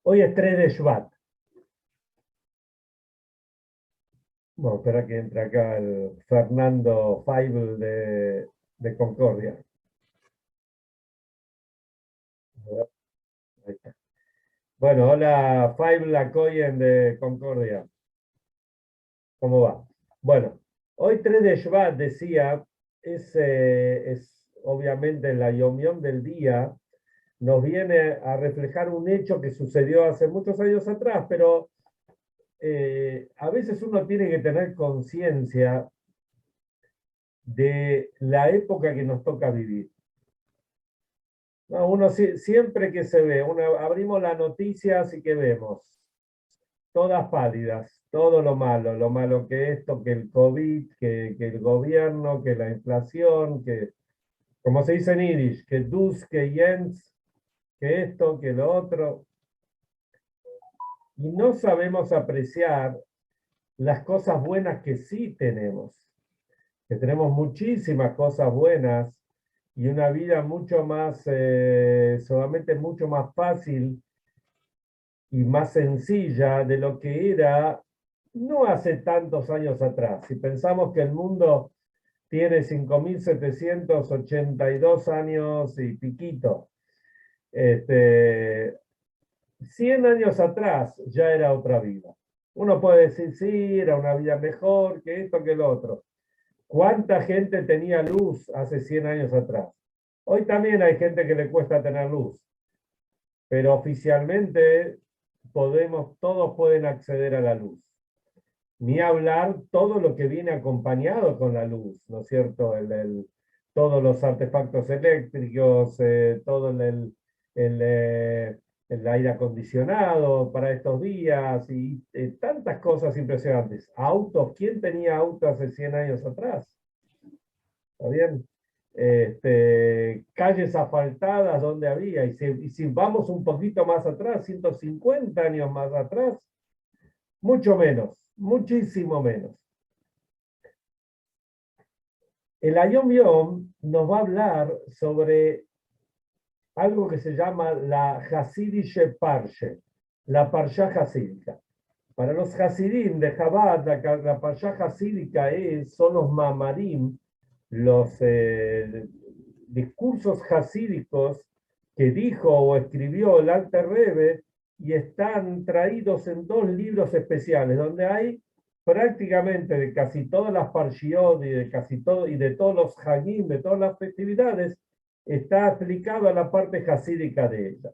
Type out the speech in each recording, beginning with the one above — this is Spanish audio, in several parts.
Hoy es 3 de Shvat. Bueno, espera que entre acá el Fernando Feibel de Concordia. Ahí está. Bueno, hola Feibel Lacoyen de Concordia. ¿Cómo va? Bueno, hoy 3 de Shvat decía, es obviamente la Yom del día, nos viene a reflejar un hecho que sucedió hace muchos años atrás, pero a veces uno tiene que tener conciencia de la época que nos toca vivir. No, uno siempre que se ve, abrimos las noticias y que vemos, todas pálidas, todo lo malo que esto, que el COVID, que el gobierno, que la inflación, que, como se dice en Yiddish, que dus, que jens, que esto, que lo otro. Y no sabemos apreciar las cosas buenas que sí tenemos, que tenemos muchísimas cosas buenas y una vida mucho más, solamente mucho más fácil y más sencilla de lo que era no hace tantos años atrás. Si pensamos que el mundo tiene 5.782 años y piquito, 100 años atrás ya era otra vida. Uno puede decir, sí, era una vida mejor que esto, que lo otro. ¿Cuánta gente tenía luz hace 100 años atrás? Hoy también hay gente que le cuesta tener luz, pero oficialmente todos pueden acceder a la luz. Ni hablar todo lo que viene acompañado con la luz, ¿no es cierto? Todos los artefactos eléctricos, todo el aire acondicionado para estos días y tantas cosas impresionantes. Autos, ¿quién tenía autos hace 100 años atrás? ¿Está bien? Calles asfaltadas donde había, y si vamos un poquito más atrás, 150 años más atrás, mucho menos, muchísimo menos. El Ayom Yom nos va a hablar sobre algo que se llama la Hasidische Parshe, la Parsha Hasídica. Para los Hasidim de Chabad, la Parsha Hasídica son los Mamarim, los discursos hasídicos que dijo o escribió el Alter Rebbe y están traídos en dos libros especiales, donde hay prácticamente de casi todas las parshiot y de casi todo y de todos los hagim, de todas las festividades, está aplicado a la parte hasídica de ella.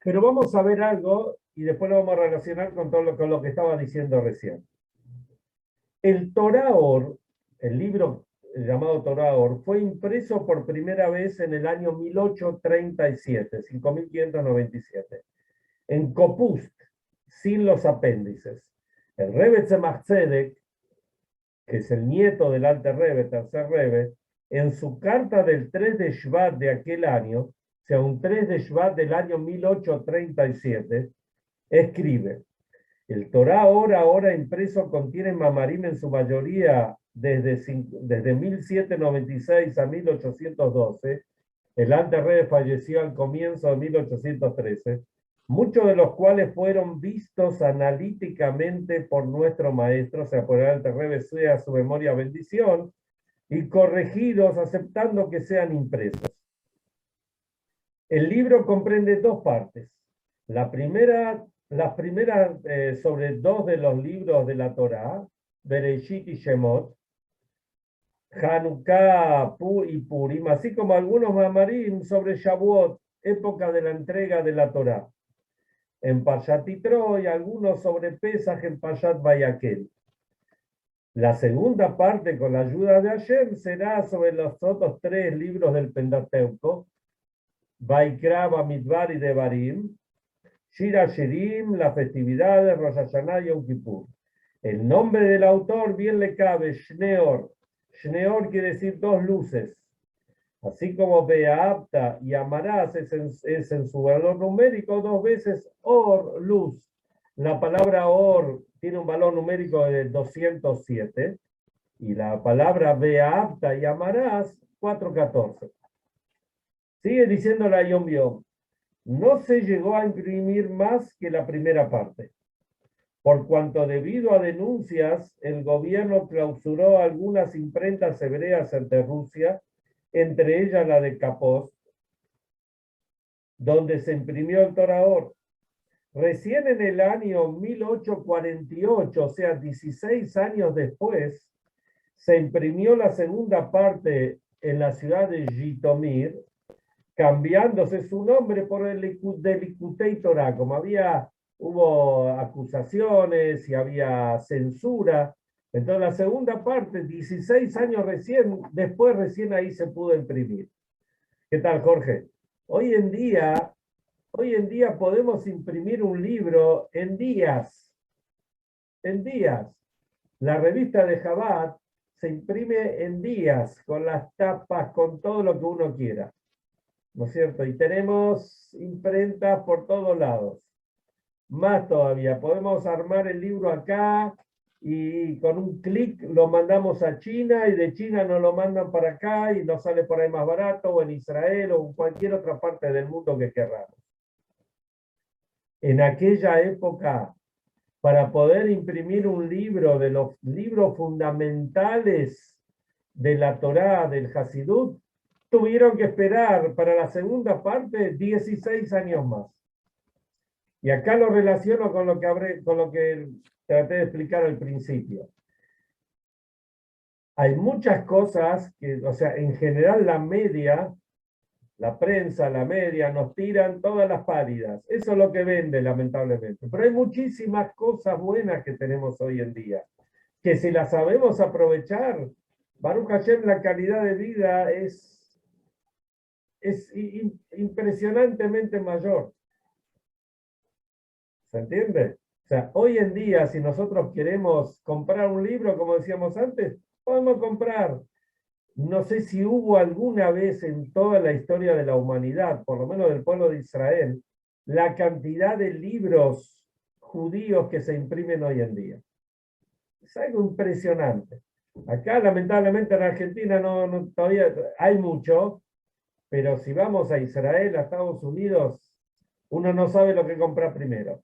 Pero vamos a ver algo y después lo vamos a relacionar con con lo que estaba diciendo recién. El Torah Or, el libro llamado Torah Or, fue impreso por primera vez en el año 1837, 5597, en Kopust, sin los apéndices. El Rebbe Tzemach Tzedek, que es el nieto del Alter Rebbe, tercer Rebbe, en su carta del 3 de Shvat de aquel año, o sea, un 3 de Shvat del año 1837, escribe: el Torah ahora impreso contiene mamarim en su mayoría desde 1796 a 1812. El Alter Rebbe falleció al comienzo de 1813, muchos de los cuales fueron vistos analíticamente por nuestro maestro, o sea, por el Alter Rebbe, sea su memoria bendición, y corregidos aceptando que sean impresos. El libro comprende dos partes. Las primeras sobre dos de los libros de la Torá, Bereshit y Shemot, Hanukkah y Purim, así como algunos mamarim sobre Shavuot, época de la entrega de la Torá. En Parshat Yitro y algunos sobre Pesach en Parshat Vayakhel. La segunda parte, con la ayuda de Hashem, será sobre los otros tres libros del Pentateuco, Vaikra, Bamidbar y Devarim, Shira Shirim, las festividades, Rosh Hashanah y Yom Kippur. El nombre del autor bien le cabe, Shneor. Shneor quiere decir dos luces. Así como Beapta y Amarás es en su valor numérico dos veces Or, luz. La palabra Or tiene un valor numérico de 207 y la palabra Beapta y Amarás 414. Sigue diciendo la Yom Yom. No se llegó a imprimir más que la primera parte, por cuanto debido a denuncias, el gobierno clausuró algunas imprentas hebreas ante Rusia, entre ellas la de Kapos, donde se imprimió el Toraor. Recién en el año 1848, o sea, 16 años después, se imprimió la segunda parte en la ciudad de Jitomir, cambiándose su nombre por el de Likutei Torah. Como hubo acusaciones y había censura, entonces la segunda parte, 16 años después recién ahí se pudo imprimir. ¿Qué tal, Jorge? Hoy en día, hoy en día podemos imprimir un libro en días, en días. La revista de Chabad se imprime en días, con las tapas, con todo lo que uno quiera, ¿no es cierto? Y tenemos imprentas por todos lados. Más todavía, podemos armar el libro acá y con un clic lo mandamos a China y de China nos lo mandan para acá y nos sale por ahí más barato, o en Israel o en cualquier otra parte del mundo que queramos. En aquella época, para poder imprimir un libro de los libros fundamentales de la Torá, del Hasidut, tuvieron que esperar para la segunda parte 16 años más. Y acá lo relaciono con lo que traté de explicar al principio. Hay muchas cosas que, o sea, en general la media, la prensa, la media, nos tiran todas las pálidas. Eso es lo que vende, lamentablemente. Pero hay muchísimas cosas buenas que tenemos hoy en día, que si las sabemos aprovechar, Baruch Hashem, la calidad de vida es impresionantemente mayor. ¿Se entiende? O sea, hoy en día, si nosotros queremos comprar un libro, como decíamos antes, podemos comprar. No sé si hubo alguna vez en toda la historia de la humanidad, por lo menos del pueblo de Israel, la cantidad de libros judíos que se imprimen hoy en día. Es algo impresionante. Acá, lamentablemente, en Argentina todavía hay mucho, pero si vamos a Israel, a Estados Unidos, uno no sabe lo que comprar primero,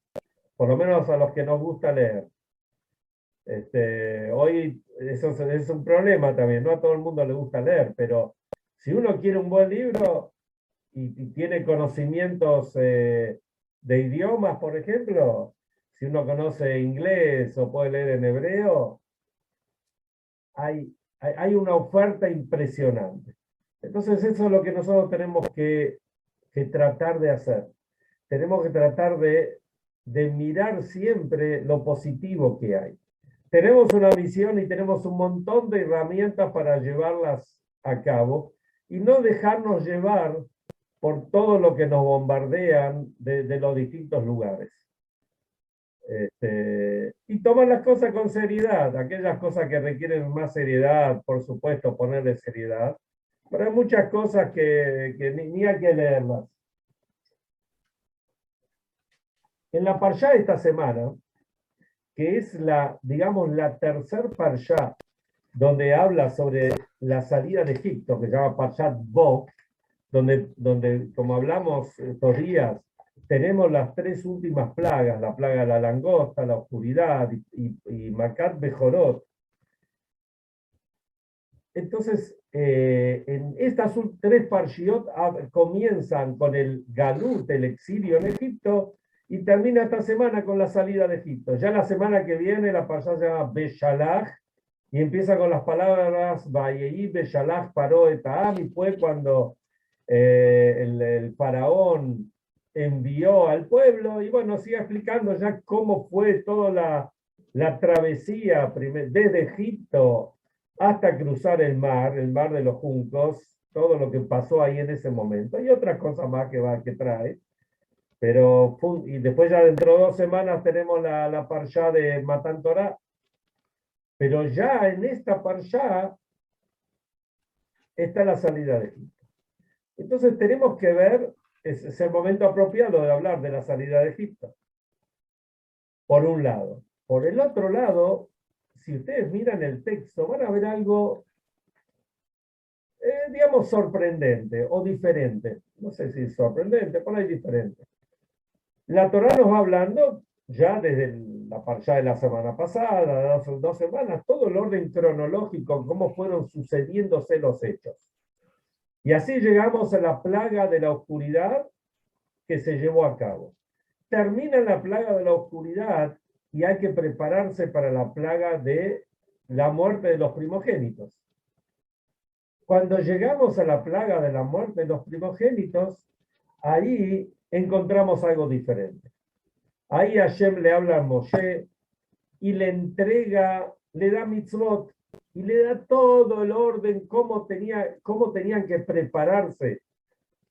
por lo menos a los que nos gusta leer. Hoy eso es un problema también, no a todo el mundo le gusta leer, pero si uno quiere un buen libro y tiene conocimientos de idiomas, por ejemplo, si uno conoce inglés o puede leer en hebreo, hay una oferta impresionante. Entonces eso es lo que nosotros tenemos que tratar de hacer. Tenemos que tratar de mirar siempre lo positivo que hay. Tenemos una visión y tenemos un montón de herramientas para llevarlas a cabo y no dejarnos llevar por todo lo que nos bombardean de los distintos lugares. Y tomar las cosas con seriedad, aquellas cosas que requieren más seriedad, por supuesto, ponerle seriedad, pero hay muchas cosas que ni hay que leerlas. En la Parshá de esta semana, que es digamos, la tercer Parshá, donde habla sobre la salida de Egipto, que se llama Parshat Bo, donde, como hablamos estos días, tenemos las tres últimas plagas, la plaga de la langosta, la oscuridad y Makat Bejorot. Entonces, en estas tres parshiot comienzan con el Galut, el exilio en Egipto, y termina esta semana con la salida de Egipto. Ya la semana que viene la parsha se llama Beshalach, y empieza con las palabras Vayeí Beshalach paró etam, y fue cuando el faraón envió al pueblo, y bueno, sigue explicando ya cómo fue toda la travesía desde Egipto hasta cruzar el mar de los juncos, todo lo que pasó ahí en ese momento, y otras cosas más que trae. Pero, y después ya dentro de 2 semanas tenemos la parshá de Matan Torah. Pero ya en esta parshá está la salida de Egipto. Entonces tenemos que ver, es el momento apropiado de hablar de la salida de Egipto. Por un lado. Por el otro lado, si ustedes miran el texto, van a ver algo digamos, sorprendente o diferente. No sé si sorprendente, por ahí diferente. La Torá nos va hablando ya desde la parshá de la semana pasada, dos semanas, todo el orden cronológico, cómo fueron sucediéndose los hechos. Y así llegamos a la plaga de la oscuridad que se llevó a cabo. Termina la plaga de la oscuridad y hay que prepararse para la plaga de la muerte de los primogénitos. Cuando llegamos a la plaga de la muerte de los primogénitos, ahí encontramos algo diferente. Ahí Hashem le habla a Moshe y le entrega, le da mitzvot y le da todo el orden, cómo tenían que prepararse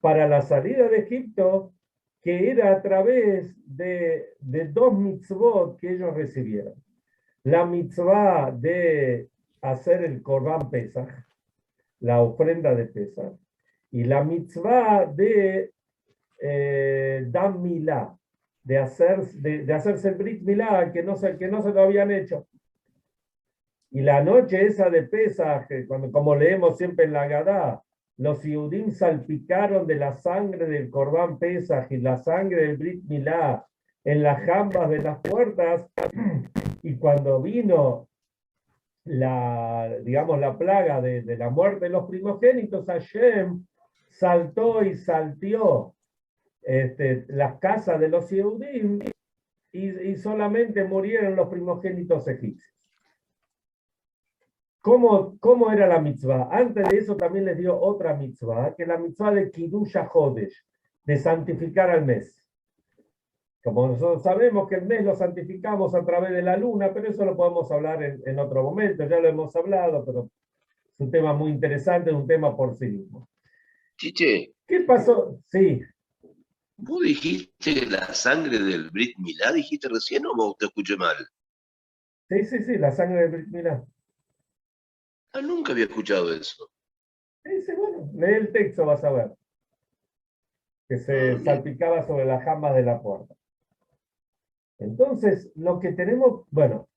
para la salida de Egipto, que era a través de dos mitzvot que ellos recibieron. La mitzvah de hacer el Korban Pesach, la ofrenda de Pesach, y la mitzvah de Dam Milá, de hacerse el Brit Milá, que no se lo habían hecho. Y la noche esa de Pesaj, como leemos siempre en la Gadá, los Yehudim salpicaron de la sangre del Corbán Pesaj y la sangre del Brit Milá en las jambas de las puertas, y cuando vino la plaga de la muerte de los primogénitos, Hashem saltó y salteó las casas de los Yehudim y solamente murieron los primogénitos egipcios. ¿Cómo era la mitzvah? Antes de eso también les dio otra mitzvah, que es la mitzvah de Kiddush HaChodesh, de santificar al mes. Como nosotros sabemos que el mes lo santificamos a través de la luna, pero eso lo podemos hablar en otro momento, ya lo hemos hablado, pero es un tema muy interesante, es un tema por sí mismo. Chiche, ¿Qué pasó? Sí. ¿vos dijiste la sangre del Brit Milá, dijiste recién o te escuché mal? Sí, la sangre del Brit Milá. Ah, nunca había escuchado eso. Sí, bueno, lee el texto, vas a ver. Que se salpicaba sobre las jambas de la puerta. Entonces, lo que tenemos, bueno,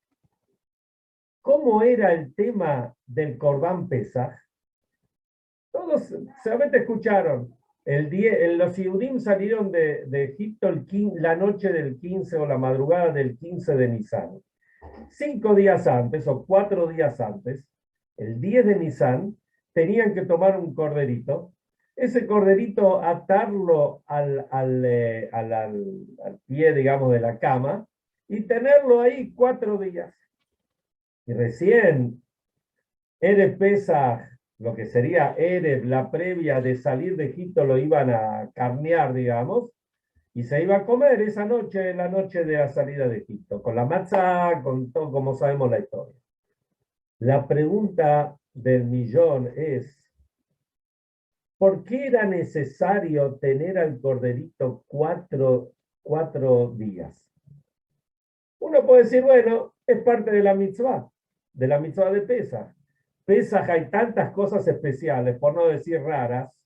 ¿cómo era el tema del Corbán Pesaj? Todos solamente escucharon. Los Yehudim salieron de Egipto la noche del 15 o la madrugada del 15 de Nisan. 5 días antes o 4 días antes, el 10 de Nisan, tenían que tomar un corderito. Ese corderito atarlo al pie, digamos, de la cama y tenerlo ahí 4 días. Y recién Erev Pesaj, lo que sería Erev, la previa de salir de Egipto, lo iban a carnear, digamos, y se iba a comer esa noche, la noche de la salida de Egipto, con la matzá, con todo, como sabemos la historia. La pregunta del millón es, ¿por qué era necesario tener al corderito cuatro días? Uno puede decir, bueno, es parte de la mitzvah de Pesaj. Pesaj hay tantas cosas especiales, por no decir raras,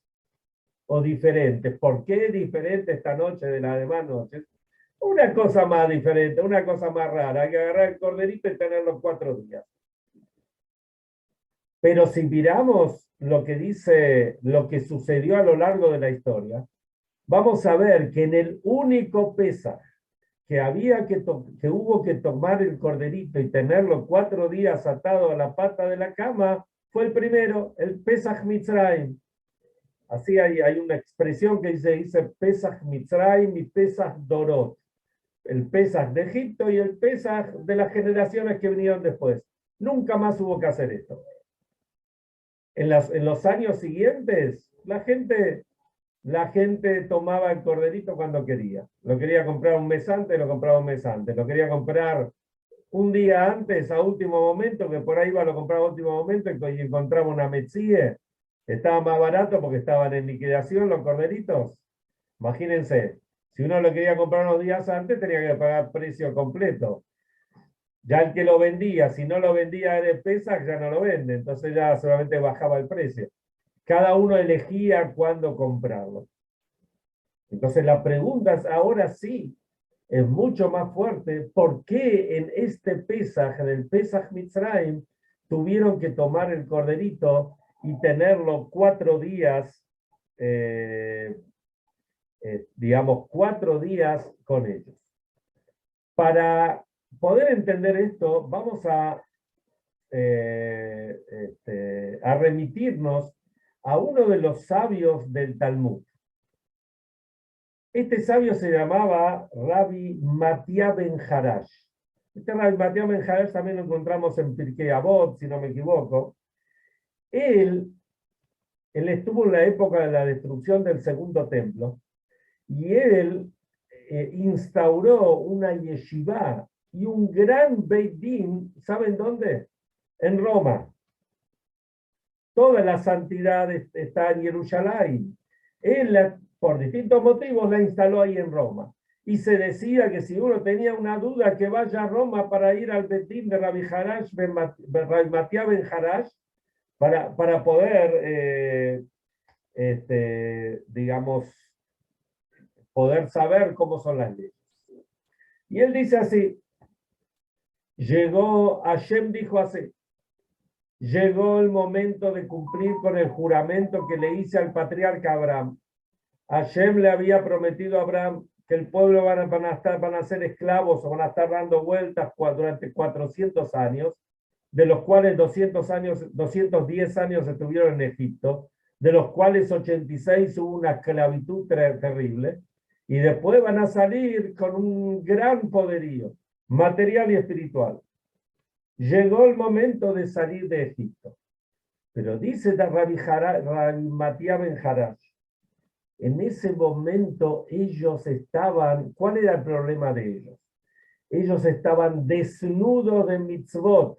o diferentes. ¿Por qué diferente esta noche de las demás noches? Una cosa más diferente, una cosa más rara. Hay que agarrar el corderito y tenerlo 4 días. Pero si miramos lo que dice, lo que sucedió a lo largo de la historia, vamos a ver que en el único Pesaj que hubo que tomar el corderito y tenerlo 4 días atado a la pata de la cama, fue el primero, el Pesaj Mitzrayim. Así hay una expresión que dice Pesaj Mitzrayim y Pesaj Dorot. El Pesaj de Egipto y el Pesaj de las generaciones que vinieron después. Nunca más hubo que hacer esto. En los años siguientes, la gente tomaba el corderito cuando quería. Lo quería comprar un mes antes, lo compraba un mes antes. Lo quería comprar un día antes, a último momento, que por ahí lo compraba a último momento y encontraba una metzie. Estaba más barato porque estaban en liquidación los corderitos. Imagínense, si uno lo quería comprar unos días antes, tenía que pagar precio completo. Ya el que lo vendía, si no lo vendía de Pesaj, ya no lo vende. Entonces ya solamente bajaba el precio. Cada uno elegía cuándo comprarlo. Entonces la pregunta ahora sí es mucho más fuerte. ¿Por qué en este Pesaj, en el Pesaj Mitzrayim, tuvieron que tomar el corderito y tenerlo 4 días, digamos, 4 días con ellos. Para poder entender esto, vamos a remitirnos a uno de los sabios del Talmud. Este sabio se llamaba Rabbi Matia ben Harash. Este Rabbi Matia ben Harash también lo encontramos en Pirkei Avot, si no me equivoco. Él estuvo en la época de la destrucción del segundo templo y él instauró una yeshiva y un gran Beit Din, ¿saben dónde? En Roma. Toda la santidad está en Jerusalén. Él, por distintos motivos, la instaló ahí en Roma. Y se decía que si uno tenía una duda, que vaya a Roma para ir al Beit Din de Rabbi Matia ben Harash, para poder, digamos, poder saber cómo son las leyes. Y él dice así, Hashem dijo así, llegó el momento de cumplir con el juramento que le hice al patriarca Abraham. Hashem le había prometido a Abraham que el pueblo van a ser esclavos o van a estar dando vueltas durante 400 años, de los cuales 210 años estuvieron en Egipto, de los cuales 86 hubo una esclavitud terrible, y después van a salir con un gran poderío, material y espiritual. Llegó el momento de salir de Egipto. Pero dice Rabbi Matia ben Harash, en ese momento ellos estaban, ¿cuál era el problema de ellos? Ellos estaban desnudos de mitzvot,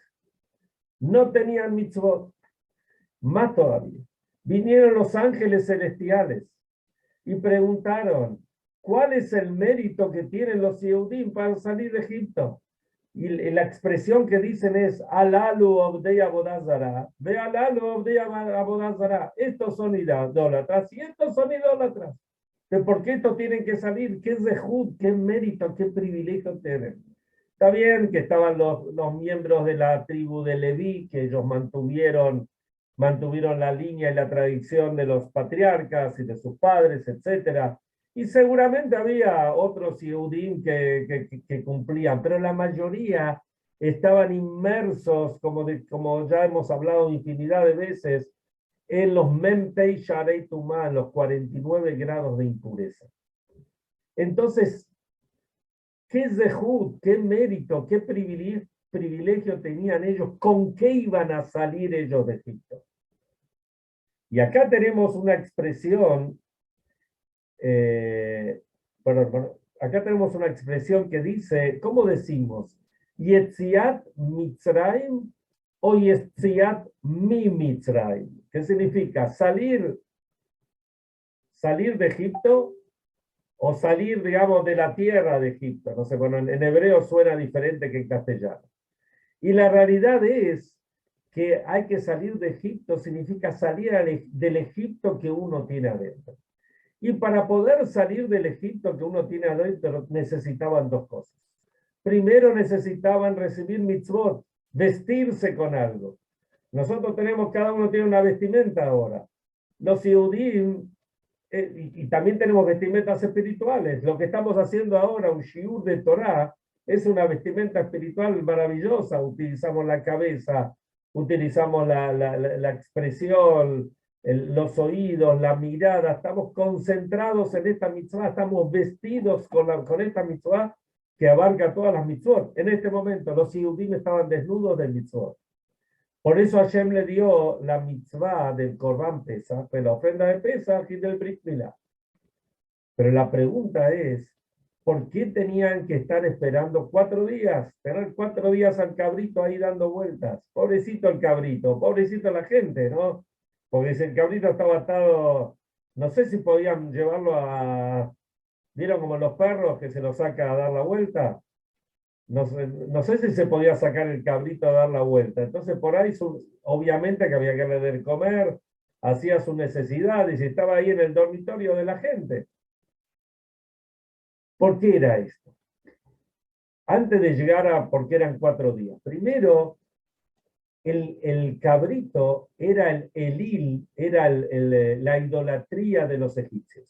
no tenían mitzvot. Más todavía, vinieron los ángeles celestiales y preguntaron, ¿cuál es el mérito que tienen los Yehudim para salir de Egipto? Y la expresión que dicen es, Alalu obdei abodazara, ve alalu obdei abodazara. Estos son idólatras y estos son idólatras. ¿Por qué estos tienen que salir? ¿Qué zehut, qué mérito, qué privilegio tienen? Está bien que estaban los miembros de la tribu de Leví, que ellos mantuvieron la línea y la tradición de los patriarcas y de sus padres, etcétera. Y seguramente había otros Yehudim que cumplían, pero la mayoría estaban inmersos, como ya hemos hablado infinidad de veces, en los Mempei Sharei Tumá, los 49 grados de impureza. Entonces, ¿qué zehut, qué mérito, qué privilegio tenían ellos? ¿Con qué iban a salir ellos de Egipto? Y acá tenemos una expresión, acá tenemos una expresión que dice, ¿cómo decimos? Yetziat Mitzrayim o Yetziat mi Mitzrayim. ¿Qué significa? Salir de Egipto o salir, digamos, de la tierra de Egipto. No sé, bueno, en hebreo suena diferente que en castellano. Y la realidad es que hay que salir de Egipto, significa salir del Egipto que uno tiene adentro. Y para poder salir del Egipto que uno tiene adentro, necesitaban 2 cosas. Primero necesitaban recibir mitzvot, vestirse con algo. Nosotros cada uno tiene una vestimenta ahora. Los Yehudim, y también tenemos vestimentas espirituales. Lo que estamos haciendo ahora, un shiur de Torah, es una vestimenta espiritual maravillosa. Utilizamos la cabeza, utilizamos la expresión, los oídos, la mirada, estamos concentrados en esta mitzvah, estamos vestidos con esta mitzvah que abarca todas las mitzvot. En este momento los Yehudim estaban desnudos del mitzvot. Por eso Hashem le dio la mitzvah del Korban Pesach, de la ofrenda de Pesach y del Brit Milá. Pero la pregunta es, ¿por qué tenían que estar esperando 4 días? Tener 4 días al cabrito ahí dando vueltas. Pobrecito el cabrito, pobrecito la gente, ¿no? Porque si el cabrito estaba atado, no sé si podían llevarlo ¿vieron como los perros que se lo saca a dar la vuelta? No sé si se podía sacar el cabrito a dar la vuelta. Entonces por ahí, obviamente que había que darle de comer, hacía su necesidad y si estaba ahí en el dormitorio de la gente. ¿Por qué era esto? Antes de llegar a por qué eran 4 días. Primero, el cabrito era el elil, era la idolatría de los egipcios.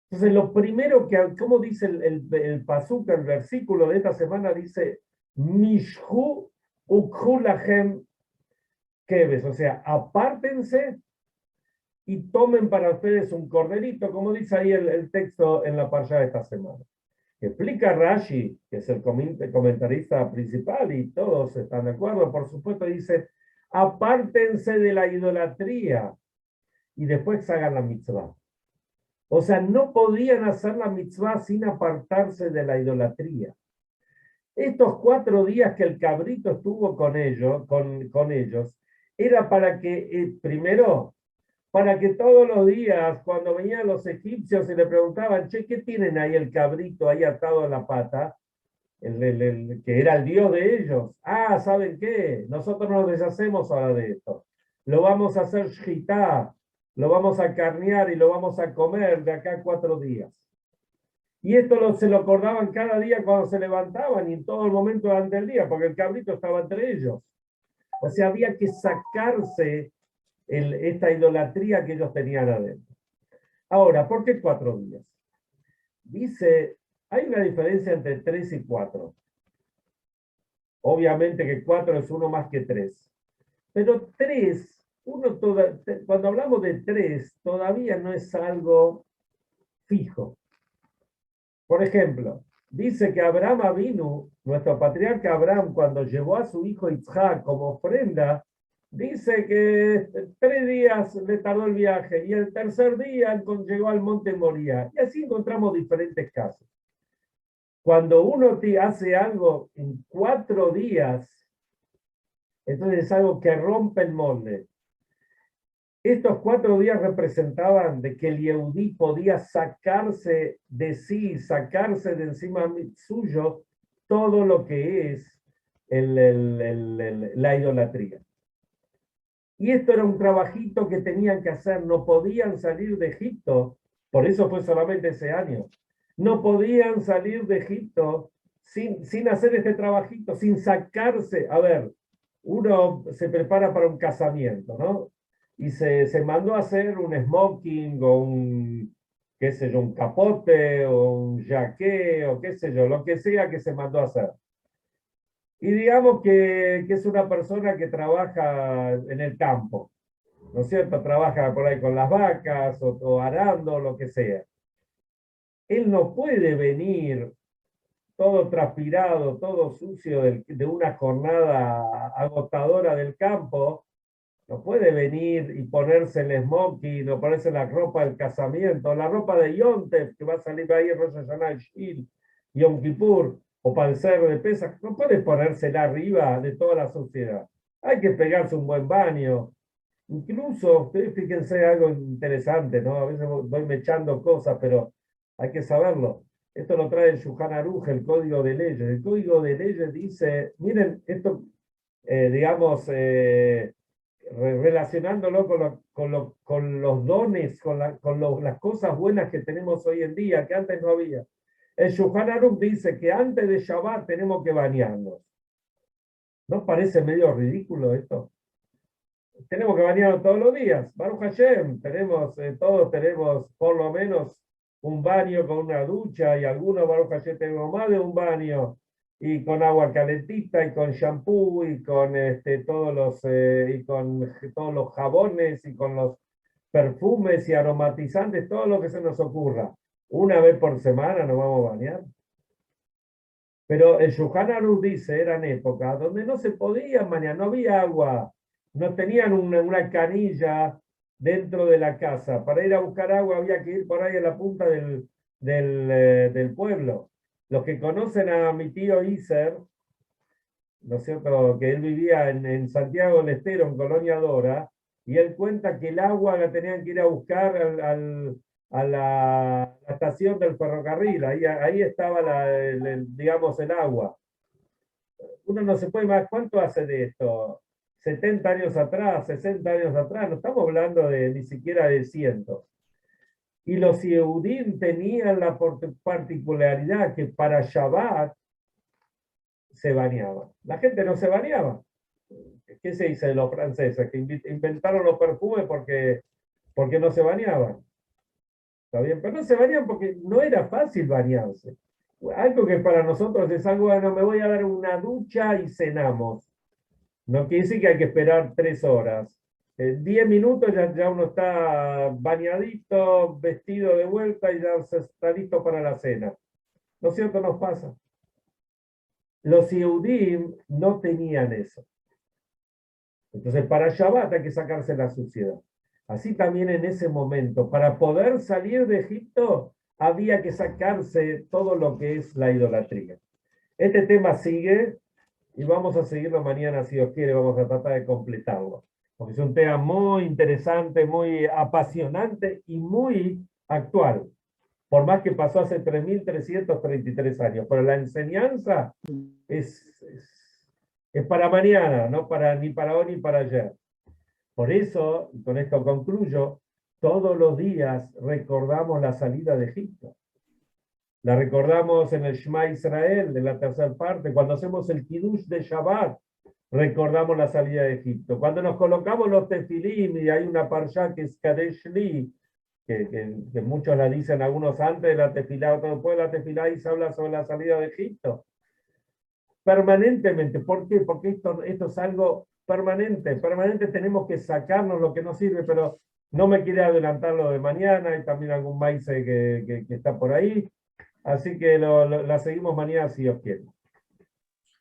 Entonces, lo primero que, como dice el pasuk, el versículo de esta semana, dice, Mishhu ukhu lachem keves, o sea, apártense y tomen para ustedes un corderito, como dice ahí el texto en la parsha de esta semana. Explica Rashi, que es el comentarista principal, y todos están de acuerdo, por supuesto, dice, apártense de la idolatría y después hagan la mitzvah. O sea, no podían hacer la mitzvah sin apartarse de la idolatría. Estos 4 días que el cabrito estuvo con ellos, era para que, primero, para que todos los días, cuando venían los egipcios y le preguntaban, che, ¿qué tienen ahí el cabrito ahí atado a la pata? Que era el dios de ellos. Ah, ¿saben qué? Nosotros nos deshacemos ahora de esto. Lo vamos a hacer shchitá, lo vamos a carnear y lo vamos a comer de acá a 4 días. Y esto se lo acordaban cada día cuando se levantaban y en todo el momento durante el día, porque el cabrito estaba entre ellos. O sea, había que sacarse esta idolatría que ellos tenían adentro. Ahora, ¿por qué 4 días? Dice, hay una diferencia entre 3 y 4. Obviamente que 4 es uno más que 3. Pero 3, cuando hablamos de 3, todavía no es algo fijo. Por ejemplo, dice que Abraham Avinu, nuestro patriarca Abraham, cuando llevó a su hijo Isaac como ofrenda, dice que 3 días le tardó el viaje y el tercer día llegó al monte Moría. Y así encontramos diferentes casos. Cuando uno hace algo en 4 días, entonces es algo que rompe el molde. Estos 4 días representaban de que el Yehudí podía sacarse de sí, sacarse de encima suyo todo lo que es la idolatría. Y esto era un trabajito que tenían que hacer, no podían salir de Egipto, por eso fue solamente ese año. No podían salir de Egipto sin hacer este trabajito, sin sacarse. A ver, uno se prepara para un casamiento, ¿no? Y se mandó a hacer un smoking o un, qué sé yo, un capote o un jaqué o qué sé yo, lo que sea que se mandó a hacer. Y digamos que es una persona que trabaja en el campo, ¿no es cierto? Trabaja por ahí con las vacas o arando, lo que sea. Él no puede venir todo transpirado, todo sucio de una jornada agotadora del campo. No puede venir y ponerse el smoking o ponerse la ropa del casamiento, la ropa de Yom Tov, que va a salir ahí en Rosh Hashanah, Shil, Yom Kippur, o para el cerro de Pesach. No puede ponérsela arriba de toda la sociedad. Hay que pegarse un buen baño. Incluso, fíjense algo interesante, ¿no? A veces voy mechando cosas, pero hay que saberlo. Esto lo trae el Shulchan Aruch, el Código de Leyes. El Código de Leyes dice, miren, esto, digamos, relacionándolo con los dones, las cosas buenas que tenemos hoy en día, que antes no había. El Shulchan Aruch dice que antes de Shabbat tenemos que bañarnos. ¿No parece medio ridículo esto? Tenemos que bañarnos todos los días. Baruch Hashem, todos tenemos por lo menos un baño con una ducha y algunos, Baruch Hashem, tenemos más de un baño y con agua calentita y con shampoo y con todos los jabones y con los perfumes y aromatizantes, todo lo que se nos ocurra. Una vez por semana nos vamos a bañar. Pero el Shulchan Aruch dice, eran épocas donde no se podían bañar, no había agua, no tenían una canilla dentro de la casa. Para ir a buscar agua había que ir por ahí a la punta del pueblo. Los que conocen a mi tío Iser, ¿no es cierto?, que él vivía en Santiago del Estero, en Colonia Dora, y él cuenta que el agua la tenían que ir a buscar a la estación del ferrocarril, ahí estaba digamos, el agua. Uno no se puede más, ¿cuánto hace de esto? 70 años atrás, 60 años atrás, no estamos hablando ni siquiera de cientos. Y los Yehudim tenían la particularidad que para Shabbat se bañaban. La gente no se bañaba. ¿Qué se dice de los franceses? Que inventaron los perfumes porque no se bañaban. ¿Está bien? Pero no se bañaban porque no era fácil bañarse. Algo que para nosotros es algo, bueno, me voy a dar una ducha y cenamos. No quiere decir que hay que esperar 3 horas. En 10 minutos ya uno está bañadito, vestido de vuelta y ya se está listo para la cena. ¿No es cierto? Nos pasa. Los Yehudim no tenían eso. Entonces, para Shabbat hay que sacarse la suciedad. Así también en ese momento, para poder salir de Egipto, había que sacarse todo lo que es la idolatría. Este tema sigue y vamos a seguirlo mañana, si Dios quiere, vamos a tratar de completarlo. Porque es un tema muy interesante, muy apasionante y muy actual. Por más que pasó hace 3.333 años. Pero la enseñanza es para mañana, no ni para hoy ni para ayer. Por eso, y con esto concluyo, todos los días recordamos la salida de Egipto. La recordamos en el Shema Israel, de la tercera parte. Cuando hacemos el Kiddush de Shabbat, recordamos la salida de Egipto. Cuando nos colocamos los tefilim, y hay una parsha que es Kadesh Li, que muchos la dicen, algunos antes de la tefilá, otros después de la tefilá, y se habla sobre la salida de Egipto. Permanentemente. ¿Por qué? Porque esto es algo permanente. Permanente tenemos que sacarnos lo que nos sirve, pero no me quiere adelantar lo de mañana, hay también algún maíz que está por ahí. Así que la seguimos mañana si Dios quiere.